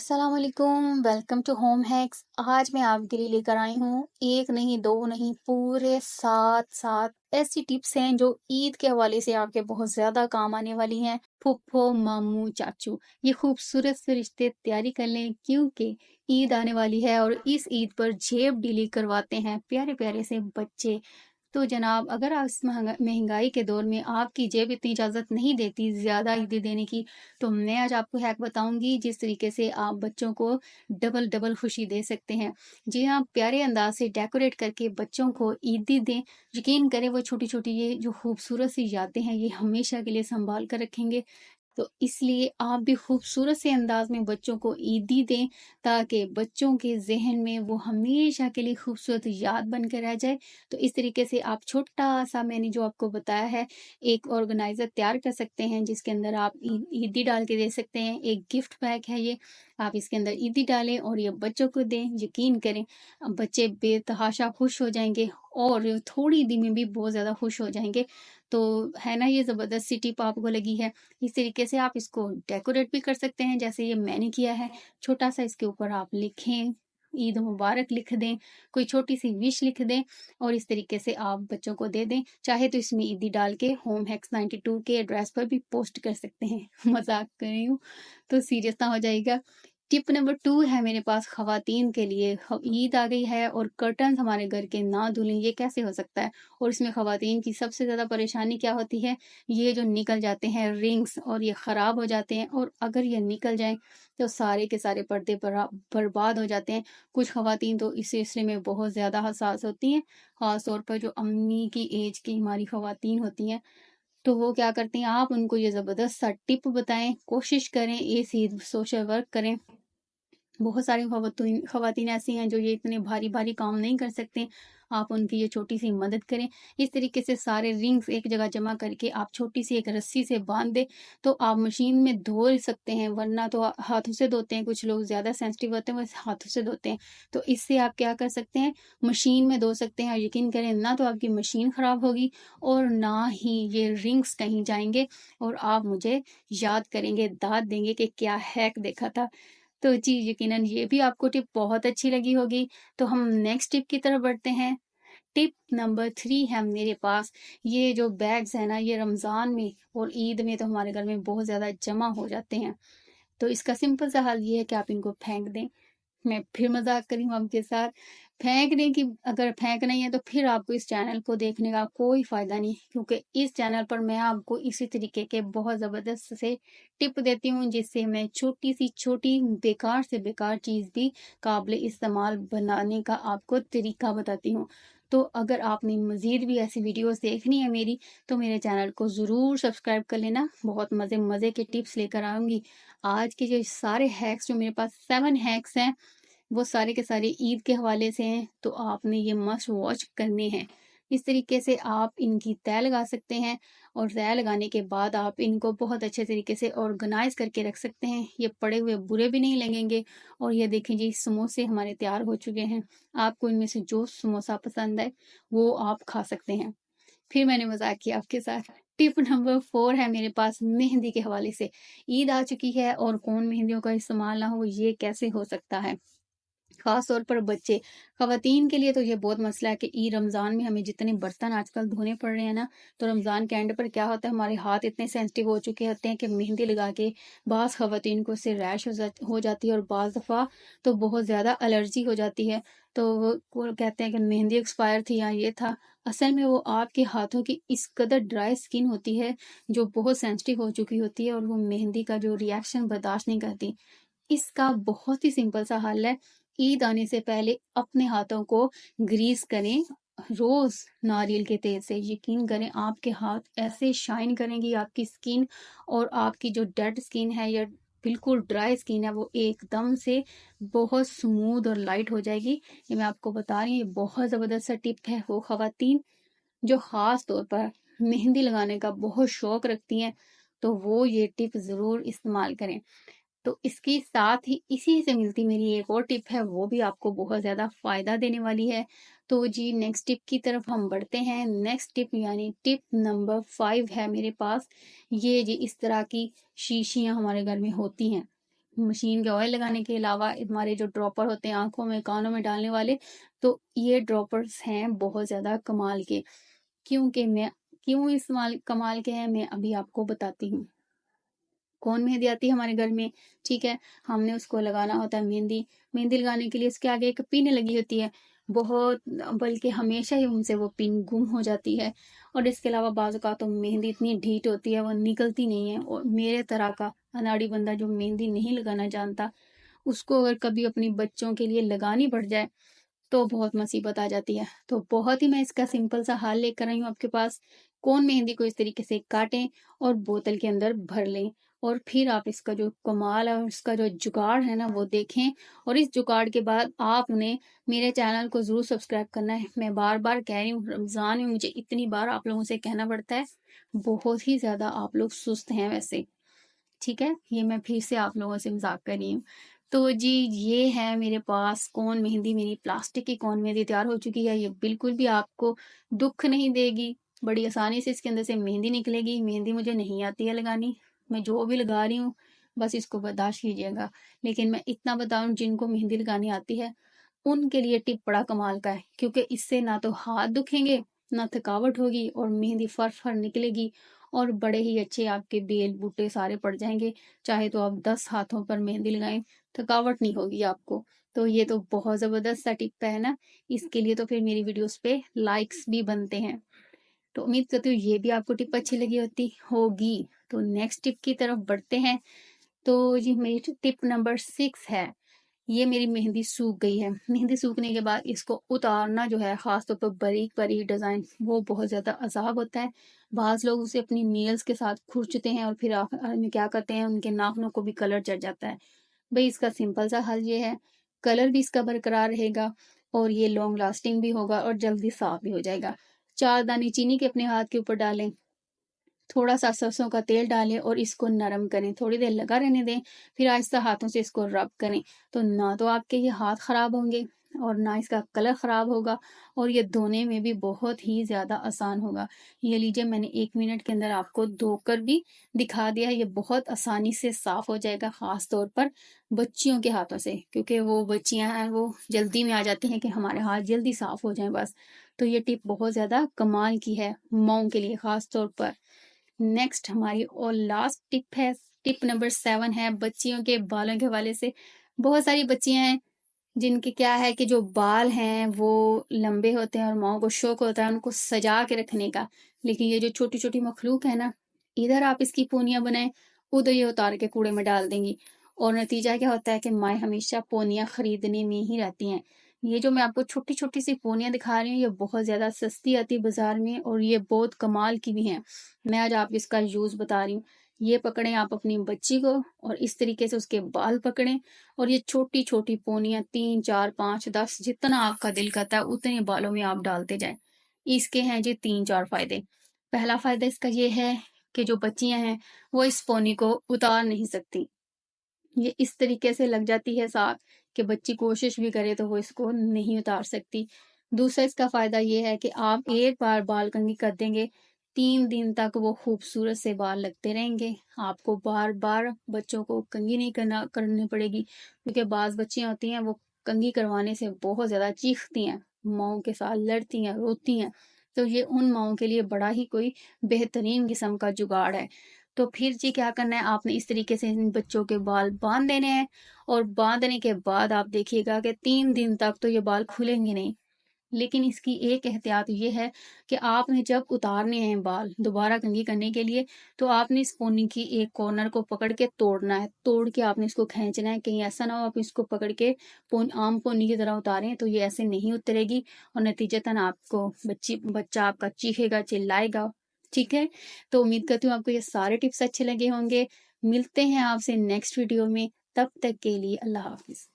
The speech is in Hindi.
अस्सलाम वालेकुम, वेलकम टू होम हैक्स। आज मैं आपके लिए लेकर आई हूँ एक नहीं दो नहीं पूरे सात ऐसी टिप्स हैं जो ईद के हवाले से आपके बहुत ज्यादा काम आने वाली हैं। फूफो मामू चाचू, ये खूबसूरत से रिश्ते तैयारी कर लें क्योंकि ईद आने वाली है और इस ईद पर जेब डीली करवाते हैं प्यारे प्यारे से बच्चे। तो जनाब, अगर आप इस महंगाई के दौर में आपकी जेब इतनी इजाज़त नहीं देती ज़्यादा ईदी देने की, तो मैं आज आपको हैक बताऊंगी जिस तरीके से आप बच्चों को डबल डबल खुशी दे सकते हैं। जी हाँ, प्यारे अंदाज से डेकोरेट करके बच्चों को ईदी दें। यकीन करें, वो छोटी छोटी ये जो खूबसूरत सी यादें हैं ये हमेशा के लिए संभाल कर रखेंगे। तो इसलिए आप भी खूबसूरत से अंदाज में बच्चों को ईदी दें ताकि बच्चों के जहन में वो हमेशा के लिए खूबसूरत याद बनकर रह जाए। तो इस तरीके से आप छोटा सा मैंने जो आपको बताया है एक ऑर्गेनाइजर तैयार कर सकते हैं जिसके अंदर आप ईदी डाल के दे सकते हैं। एक गिफ्ट पैक है ये, आप इसके अंदर ईदी डालें और ये बच्चों को दें। यकीन करें, अब बच्चे बेतहाशा खुश हो जाएंगे और थोड़ी दिन में भी बहुत ज्यादा खुश हो जाएंगे। तो है ना, ये जबरदस्त सी टिप आपको लगी है। इस तरीके से आप इसको डेकोरेट भी कर सकते हैं जैसे ये मैंने किया है। छोटा सा इसके ऊपर आप लिखें, ईद मुबारक लिख दें, कोई छोटी सी विश लिख दें और इस तरीके से आप बच्चों को दे दें। चाहे तो इसमें ईदी डाल के होम हैक्स 92 के एड्रेस पर भी पोस्ट कर सकते हैं। मजाक कर रही हूँ, तो सीरियस ना हो जाएगा। टिप नंबर 2 है मेरे पास खवातीन के लिए। ईद आ गई है और कर्टन हमारे घर के ना धुलें, ये कैसे हो सकता है। और इसमें खवातीन की सबसे ज्यादा परेशानी क्या होती है, ये जो निकल जाते हैं रिंग्स और ये खराब हो जाते हैं, और अगर ये निकल जाएं तो सारे के सारे पर्दे बर्बाद हो जाते हैं। कुछ खवातीन तो इस सिलसिले में बहुत ज्यादा हसास होती हैं, खास तौर पर जो अम्मी की एज की हमारी खवातीन होती हैं। तो वो क्या करती हैं, आप उनको ये जबरदस्त सा टिप बताएं, कोशिश करें इस सोशल वर्क करें। बहुत सारी खवातीन ऐसी हैं जो ये इतने भारी भारी काम नहीं कर सकते, आप उनकी ये छोटी सी मदद करें। इस तरीके से सारे रिंग्स एक जगह जमा करके आप छोटी सी एक रस्सी से बांध दें तो आप मशीन में धो सकते हैं, वरना तो हाथों से धोते हैं, कुछ लोग ज्यादा सेंसिटिव होते हैं वो हाथों से धोते हैं। तो इससे आप क्या कर सकते हैं, मशीन में धो सकते हैं। और यकीन करें, ना तो आपकी मशीन खराब होगी और ना ही ये रिंग्स कहीं जाएंगे, और आप मुझे याद करेंगे, दाद देंगे कि क्या हैक देखा था। तो जी, यकीनन ये भी आपको टिप बहुत अच्छी लगी होगी। तो हम नेक्स्ट टिप की तरफ बढ़ते हैं। टिप नंबर 3 है मेरे पास। ये जो बैग्स है ना, ये रमजान में और ईद में तो हमारे घर में बहुत ज्यादा जमा हो जाते हैं। तो इसका सिंपल सा हल ये है कि आप इनको फेंक दें। मैं फिर मजाक करी हूँ आपके साथ। फेंकने की अगर फेंकना ही है तो फिर आपको इस चैनल को देखने का कोई फायदा नहीं, क्योंकि इस चैनल पर मैं आपको इसी तरीके के बहुत जबरदस्त से टिप देती हूँ जिससे मैं छोटी सी छोटी बेकार से बेकार चीज भी काबिल इस्तेमाल बनाने का आपको तरीका बताती हूँ। तो अगर आपने मजीद भी ऐसी वीडियोस देखनी है मेरी, तो मेरे चैनल को जरूर सब्सक्राइब कर लेना। बहुत मजे मजे के टिप्स लेकर आऊंगी। आज के जो सारे हैक्स, जो मेरे पास 7 हैक्स हैं, वो सारे के सारे ईद के हवाले से हैं, तो आपने ये मस्ट वॉच करने हैं। इस तरीके से आप इनकी तय लगा सकते हैं और तय लगाने के बाद आप इनको बहुत अच्छे तरीके से ऑर्गेनाइज करके रख सकते हैं। ये पड़े हुए बुरे भी नहीं लगेंगे। और ये देखें जी, समोसे हमारे तैयार हो चुके हैं। आपको इनमें से जो समोसा पसंद है वो आप खा सकते हैं। फिर मैंने मजाक किया आपके साथ। टिप नंबर 4 है मेरे पास मेहंदी के हवाले से। ईद आ चुकी है और कौन मेहंदियों का इस्तेमाल ना हो, ये कैसे हो सकता है। खास तौर पर बच्चे, खवातीन के लिए तो ये बहुत मसला है कि ई रमजान में हमें जितने बर्तन आजकल धोने पड़ रहे हैं ना, तो रमजान के एंड पर क्या होता है, हमारे हाथ इतने सेंसिटिव हो चुके होते हैं कि मेहंदी लगा के बाज खवातीन को उससे रैश हो जाती है और बाज दफा तो बहुत ज्यादा एलर्जी हो जाती है। तो वो कहते हैं कि मेहंदी एक्सपायर थी या ये था। असल में वो आपके हाथों की इस कदर ड्राई स्किन होती है जो बहुत सेंसिटिव हो चुकी होती है और वो मेहंदी का जो रिएक्शन बर्दाश्त नहीं करती। इसका बहुत ही सिंपल सा हल है। ईद आने से पहले अपने हाथों को ग्रीस करें रोज नारियल के तेल से। यकीन करें, आपके हाथ ऐसे शाइन करेंगी, आपकी स्किन और आपकी जो डेड स्किन है या बिल्कुल ड्राई स्किन है वो एकदम से बहुत स्मूथ और लाइट हो जाएगी। ये मैं आपको बता रही हूँ, ये बहुत जबरदस्त सा टिप है। वो खवातीन जो खास तौर पर मेहंदी लगाने का बहुत शौक रखती हैं, तो वो ये टिप जरूर इस्तेमाल करें। तो इसके साथ ही इसी से मिलती मेरी एक और टिप है, वो भी आपको बहुत ज़्यादा फ़ायदा देने वाली है। तो जी, नेक्स्ट टिप की तरफ हम बढ़ते हैं। नेक्स्ट टिप यानी टिप नंबर 5 है मेरे पास। ये जी इस तरह की शीशियाँ हमारे घर में होती हैं। मशीन के ऑयल लगाने के अलावा हमारे जो ड्रॉपर होते हैं आँखों में, कानों में डालने वाले, तो ये ड्रॉपर्स हैं बहुत ज़्यादा कमाल के। क्यों इस्तेमाल कमाल के हैं, मैं अभी आपको बताती हूँ। कौन मेहंदी आती है हमारे घर में, ठीक है, हमने उसको लगाना होता है मेहंदी। मेहंदी लगाने के लिए इसके आगे एक पिन लगी होती है, बहुत बल्कि हमेशा ही उनसे वो पिन गुम हो जाती है। और इसके अलावा बाज़ औक़ात तो मेहंदी इतनी ढीठ होती है वो निकलती नहीं है, और मेरे तरह का अनाड़ी बंदा जो मेहंदी नहीं लगाना जानता, उसको अगर कभी अपनी बच्चों के लिए लगानी पड़ जाए तो बहुत मुसीबत आ जाती है। तो बहुत ही मैं इसका सिंपल सा हल लेकर आई हूँ आपके पास। कोन मेहंदी को इस तरीके से काटें और बोतल के अंदर भर लें, और फिर आप इसका जो कमाल है और इसका जो जुगाड़ है ना वो देखें। और इस जुगाड़ के बाद आपने मेरे चैनल को ज़रूर सब्सक्राइब करना है। मैं बार-बार कह रही हूँ, रमज़ान में मुझे इतनी बार आप लोगों से कहना पड़ता है, बहुत ही ज़्यादा आप लोग सुस्त हैं वैसे। ठीक है, ये मैं फिर से आप लोगों से मजाक कर रही हूँ। तो जी, ये है मेरे पास कोन मेहंदी, मेरी प्लास्टिक की कोन मेहंदी तैयार हो चुकी है। ये बिल्कुल भी आपको दुख नहीं देगी, बड़ी आसानी से इसके अंदर से मेहंदी निकलेगी। मेहंदी मुझे नहीं आती है लगानी, मैं जो भी लगा रही हूँ बस इसको बर्दाश्त कीजिएगा। लेकिन मैं इतना बताऊँ, जिनको मेहंदी लगानी आती है उनके लिए टिप बड़ा कमाल का है, क्योंकि इससे ना तो हाथ दुखेंगे, ना थकावट होगी, और मेहंदी फर निकलेगी, और बड़े ही अच्छे आपके बेल बूटे सारे पड़ जाएंगे। चाहे तो आप 10 हाथों पर मेहंदी लगाएं, थकावट नहीं होगी आपको। तो ये तो बहुत ज़बरदस्त सा टिप है ना, इसके लिए तो फिर मेरी वीडियोस पे लाइक्स भी बनते हैं। तो उम्मीद करती हूँ ये भी आपको टिप अच्छी लगी होगी। तो नेक्स्ट टिप की तरफ बढ़ते हैं। तो ये मेरी टिप नंबर 6 है। ये मेरी मेहंदी सूख गई है। मेहंदी सूखने के बाद इसको उतारना जो है, ख़ास तौर पर बारीक-बारीक डिज़ाइन, वो बहुत ज़्यादा अज़ाब होता है। बाज़ लोग उसे अपनी नेल्स के साथ खुरचते हैं और फिर आखिर में क्या करते हैं, उनके नाखूनों को भी कलर चढ़ जाता है। भई इसका सिंपल सा हल ये है, कलर भी इसका बरकरार रहेगा और ये लॉन्ग लास्टिंग भी होगा और जल्दी साफ़ भी हो जाएगा। 4 दाने चीनी के अपने हाथ के ऊपर डालें, थोड़ा-सा सरसों का तेल डालें और इसको नरम करें, थोड़ी देर लगा रहने दें, फिर आहिस्ता हाथों से इसको रब करें। तो ना तो आपके ये हाथ ख़राब होंगे और ना इसका कलर ख़राब होगा, और ये धोने में भी बहुत ही ज़्यादा आसान होगा। ये लीजिए, मैंने 1 मिनट के अंदर आपको धोकर भी दिखा दिया है। ये बहुत आसानी से साफ़ हो जाएगा, ख़ास तौर पर बच्चियों के हाथों से, क्योंकि वो बच्चियाँ हैं वो जल्दी में आ जाती हैं कि हमारे हाथ जल्दी साफ़ हो जाएँ बस। तो ये टिप बहुत ज़्यादा कमाल की है माओं के लिए ख़ास तौर पर। नेक्स्ट हमारी और लास्ट टिप है, टिप नंबर 7 है बच्चियों के बालों के हवाले से। बहुत सारी बच्चियां हैं जिनके क्या है कि जो बाल हैं वो लंबे होते हैं और माओ को शौक होता है उनको सजा के रखने का। लेकिन ये जो छोटी छोटी मखलूक है ना, इधर आप इसकी पोनियां बनाएं, उधर ये उतार के कूड़े में डाल देंगी, और नतीजा क्या होता है कि माएँ हमेशा पोनियां खरीदने में ही रहती हैं। ये जो मैं आपको छोटी छोटी सी पोनियां दिखा रही हूँ, ये बहुत ज्यादा सस्ती आती है बाजार में, और ये बहुत कमाल की भी हैं। मैं आज आपको इसका यूज बता रही हूँ। ये पकड़ें आप अपनी बच्ची को, और इस तरीके से उसके बाल पकड़ें, और ये छोटी छोटी पोनियां 3 4 5 10 जितना आपका दिल करता है उतने बालों में आप डालते जाएं। इसके हैं जी 3 4 फायदे। पहला फायदा इसका ये है कि जो बच्चियां हैं वो इस पोनी को उतार नहीं सकती, ये इस तरीके से लग जाती है साथ कि बच्ची कोशिश भी करे तो वो इसको नहीं उतार सकती। दूसरा इसका फायदा ये है कि आप एक बार बाल कंघी कर देंगे, 3 दिन तक वो खूबसूरत से बाल लगते रहेंगे। आपको बार बार बच्चों को कंघी नहीं करनी पड़ेगी, क्योंकि बाज बच्चियां होती हैं वो कंघी करवाने से बहुत ज्यादा चीखती हैं, माओ के साथ लड़ती हैं, रोती हैं। तो ये उन माओ के लिए बड़ा ही कोई बेहतरीन किस्म का जुगाड़ है। तो फिर जी क्या करना है, आपने इस तरीके से इन बच्चों के बाल बांध देने हैं, और बांधने के बाद आप देखिएगा कि 3 दिन तक तो ये बाल खुलेंगे नहीं। लेकिन इसकी एक एहतियात ये है कि आपने जब उतारने हैं बाल दोबारा कंघी करने के लिए, तो आपने इस पोनी की एक कॉर्नर को पकड़ के तोड़ना है, तोड़ के आपने इसको खींचना है। कहीं ऐसा ना हो आप इसको पकड़ के आम पोनी की तरह उतारें, तो ये ऐसे नहीं उतरेगी, और नतीजतन आपको बच्चा आपका चीखेगा, चिल्लाएगा। ठीक है, तो उम्मीद करती हूँ आपको ये सारे टिप्स अच्छे लगे होंगे। मिलते हैं आपसे नेक्स्ट वीडियो में, तब तक के लिए अल्लाह हाफिज।